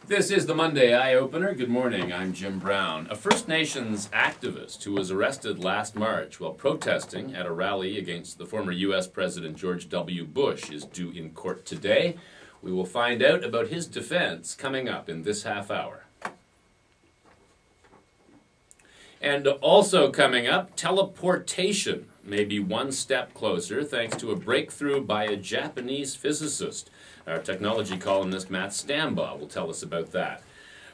This is the Monday Eye-Opener. Good morning, I'm Jim Brown. A First Nations activist who was arrested last March while protesting at a rally against the former U.S. President George W. Bush is due in court today. We will find out about his defense coming up in this half hour. And also coming up, teleportation may be one step closer thanks to a breakthrough by a Japanese physicist. Our technology columnist Matt Stambaugh will tell us about that.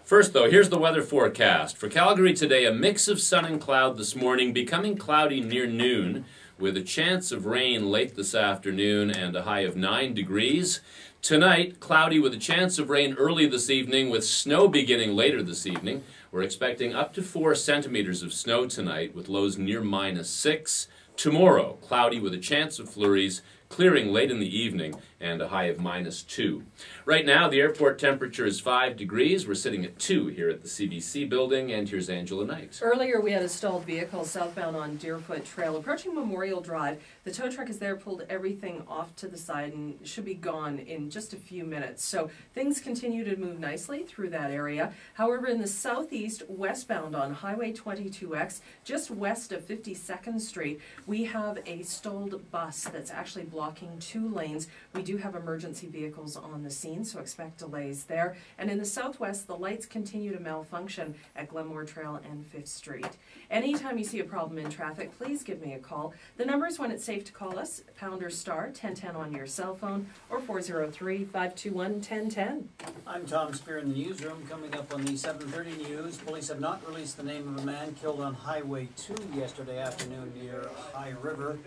First though, here's the weather forecast. For Calgary today, a mix of sun and cloud this morning, becoming cloudy near noon, with a chance of rain late this afternoon and a high of 9 degrees. Tonight, cloudy with a chance of rain early this evening, with snow beginning later this evening. We're expecting up to 4 centimeters of snow tonight, with lows near -6. Tomorrow, cloudy with a chance of flurries, clearing late in the evening, and a high of -2. Right now, the airport temperature is 5 degrees. We're sitting at 2 here at the CBC building, and here's Angela Knight. Earlier, we had a stalled vehicle southbound on Deerfoot Trail, approaching Memorial Drive. The tow truck is there, pulled everything off to the side, and should be gone in just a few minutes. So things continue to move nicely through that area. However, in the southeast, westbound on Highway 22X, just west of 52nd Street, we have a stalled bus that's actually blocking 2 lanes. We do have emergency vehicles on the scene, so expect delays there. And in the southwest, the lights continue to malfunction at Glenmore Trail and 5th Street. Anytime you see a problem in traffic, please give me a call. The numbers when it's safe to call us, pounder star 1010 on your cell phone, or 403-521-1010. I'm Tom Spear in the newsroom. Coming up on the 7:30 news, police have not released the name of a man killed on Highway 2 yesterday afternoon near High River.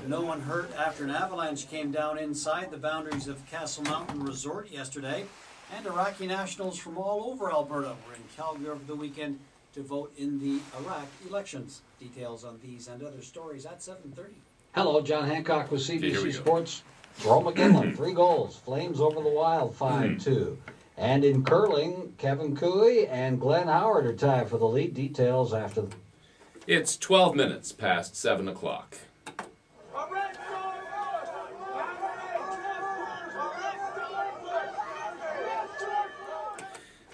No one hurt after an avalanche came down inside the boundaries of Castle Mountain Resort yesterday. And Iraqi nationals from all over Alberta were in Calgary over the weekend to vote in the Iraq elections. Details on these and other stories at 7:30. Hello, John Hancock with CBC Sports. Roe McGinley, 3 goals. Flames over the Wild, 5-2. And in curling, Kevin Cooey and Glenn Howard are tied for the lead. Details after. It's 12 minutes past 7 o'clock.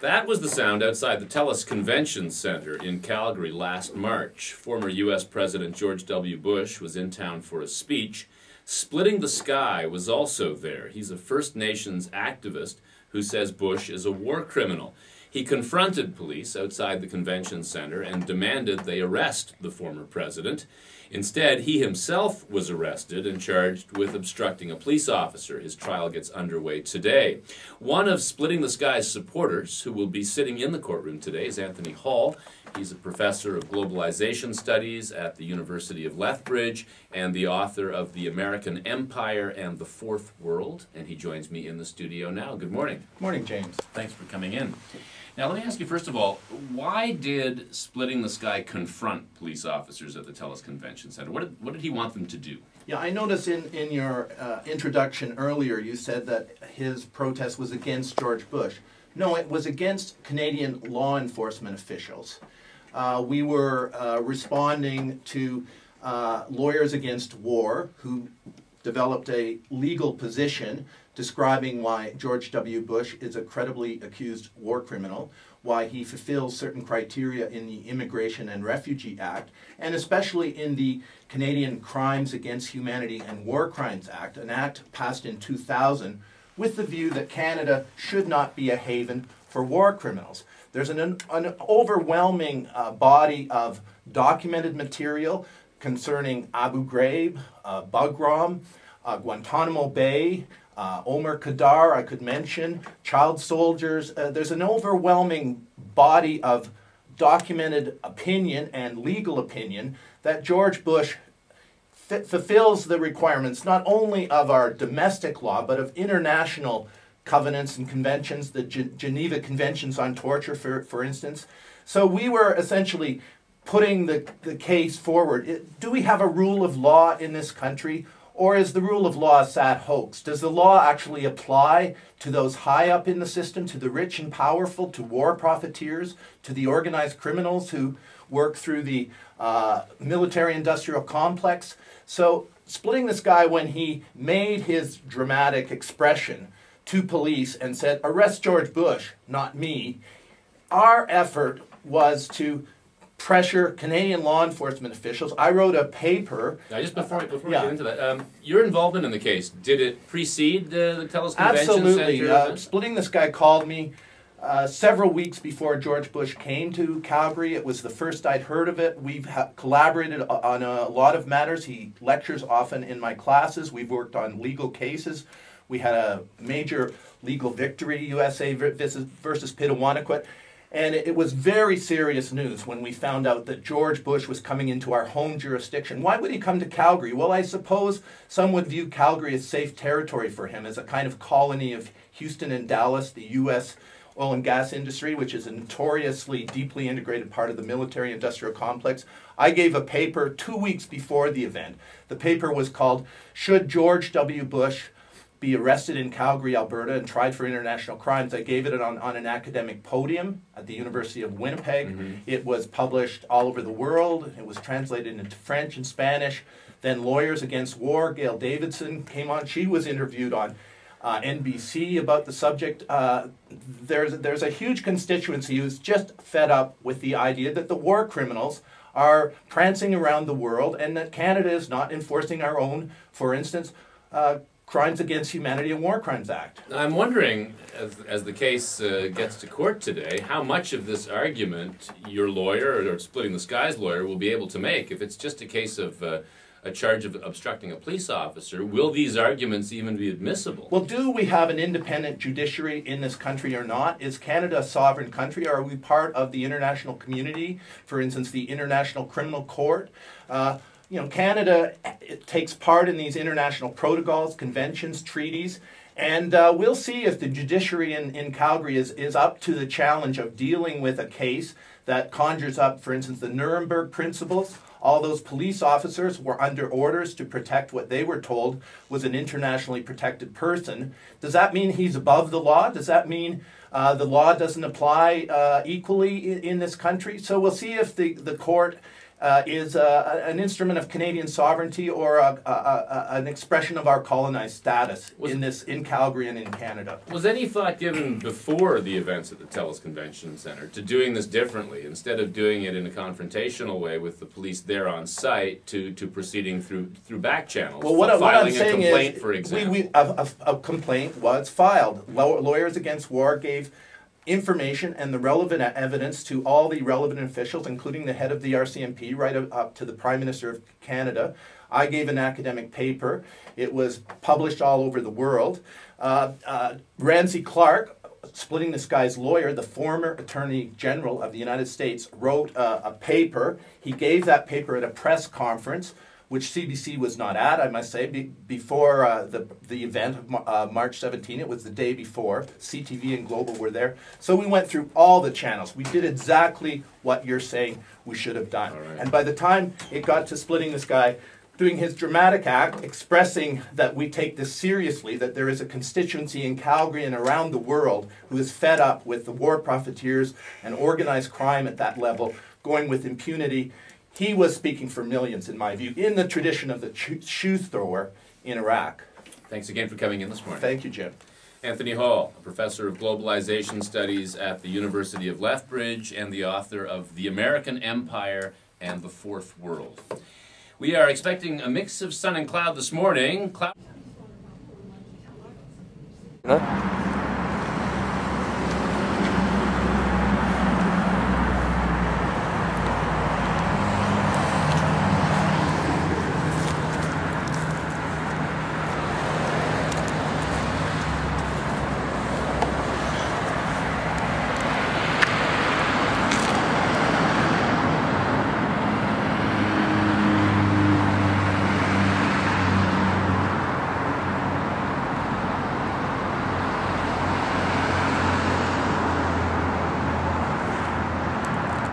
That was the sound outside the TELUS Convention Center in Calgary last March. Former U.S. President George W. Bush was in town for a speech. Splitting the Sky was also there. He's a First Nations activist who says Bush is a war criminal. He confronted police outside the convention center and demanded they arrest the former president. Instead, he himself was arrested and charged with obstructing a police officer. His trial gets underway today. One of Splitting the Sky's supporters, who will be sitting in the courtroom today, is Anthony Hall. He's a professor of globalization studies at the University of Lethbridge and the author of The American Empire and the Fourth World. And he joins me in the studio now. Good morning. Good morning, James. Thanks for coming in. Now, let me ask you, first of all, why did Splitting the Sky confront police officers at the TELUS Convention Center? What did he want them to do? Yeah, I noticed in your introduction earlier you said that his protest was against George Bush. No, it was against Canadian law enforcement officials. We were responding to Lawyers Against War, who developed a legal position describing why George W. Bush is a credibly accused war criminal, why he fulfills certain criteria in the Immigration and Refugee Act, and especially in the Canadian Crimes Against Humanity and War Crimes Act, an act passed in 2000 with the view that Canada should not be a haven for war criminals. There's an overwhelming body of documented material concerning Abu Ghraib, Bagram, Guantanamo Bay, Omar Khadr, I could mention, child soldiers. There's an overwhelming body of documented opinion and legal opinion that George Bush fulfills the requirements not only of our domestic law, but of international covenants and conventions, the Geneva Conventions on Torture, for instance. So we were essentially putting the case forward. Do we have a rule of law in this country? Or is the rule of law a sad hoax? Does the law actually apply to those high up in the system, to the rich and powerful, to war profiteers, to the organized criminals who work through the military-industrial complex? So splitting this guy when he made his dramatic expression to police and said, "Arrest George Bush, not me." Our effort was to pressure Canadian law enforcement officials. I wrote a paper. Now, just before we get into that, your involvement in the case, did it precede the TELUS Convention Absolutely. Center? Splitting this guy called me several weeks before George Bush came to Calgary. It was the first I'd heard of it. We've collaborated on a lot of matters. He lectures often in my classes. We've worked on legal cases. We had a major legal victory, USA versus Pittawanaquet. And it was very serious news when we found out that George Bush was coming into our home jurisdiction. Why would he come to Calgary? Well, I suppose some would view Calgary as safe territory for him, as a kind of colony of Houston and Dallas, the U.S. oil and gas industry, which is a notoriously deeply integrated part of the military-industrial complex. I gave a paper 2 weeks before the event. The paper was called, "Should George W. Bush be arrested in Calgary, Alberta, and tried for international crimes?" I gave it on an academic podium at the University of Winnipeg. It was published all over the world. It was translated into French and Spanish. Then Lawyers Against War, Gail Davidson, came on. She was interviewed on NBC about the subject. There's a huge constituency who's just fed up with the idea that the war criminals are prancing around the world and that Canada is not enforcing our own, for instance, Crimes Against Humanity and War Crimes Act. I'm wondering, as the case gets to court today, how much of this argument your lawyer, or Splitting the Skies lawyer, will be able to make. If it's just a case of a charge of obstructing a police officer, will these arguments even be admissible? Well, do we have an independent judiciary in this country or not? Is Canada a sovereign country? Are we part of the international community? For instance, the International Criminal Court? Canada takes part in these international protocols, conventions, treaties, and we'll see if the judiciary in Calgary is up to the challenge of dealing with a case that conjures up, for instance, the Nuremberg principles. All those police officers were under orders to protect what they were told was an internationally protected person. Does that mean he's above the law? Does that mean the law doesn't apply equally in this country? So we'll see if the court is an instrument of Canadian sovereignty or an expression of our colonized status in Calgary and in Canada. Was any thought given before the events at the TELUS Convention Center to doing this differently, instead of doing it in a confrontational way with the police there on site, to proceeding through back channels? Well, what I'm saying a complaint, is, for example. A complaint was filed. Lawyers Against War gave information and the relevant evidence to all the relevant officials, including the head of the RCMP, right up to the Prime Minister of Canada. I gave an academic paper. It was published all over the world. Ramsey Clark, Splitting the Skies lawyer, the former Attorney General of the United States, wrote a paper. He gave that paper at a press conference, which CBC was not at, I must say, before the event of March 17. It was the day before. CTV and Global were there. So we went through all the channels. We did exactly what you're saying we should have done. Right. And by the time it got to Splitting the Sky, doing his dramatic act, expressing that we take this seriously, that there is a constituency in Calgary and around the world who is fed up with the war profiteers and organized crime at that level, going with impunity. He was speaking for millions, in my view, in the tradition of the shoe thrower in Iraq. Thanks again for coming in this morning. Thank you, Jim. Anthony Hall, a professor of globalization studies at the University of Lethbridge and the author of The American Empire and the Fourth World. We are expecting a mix of sun and cloud this morning.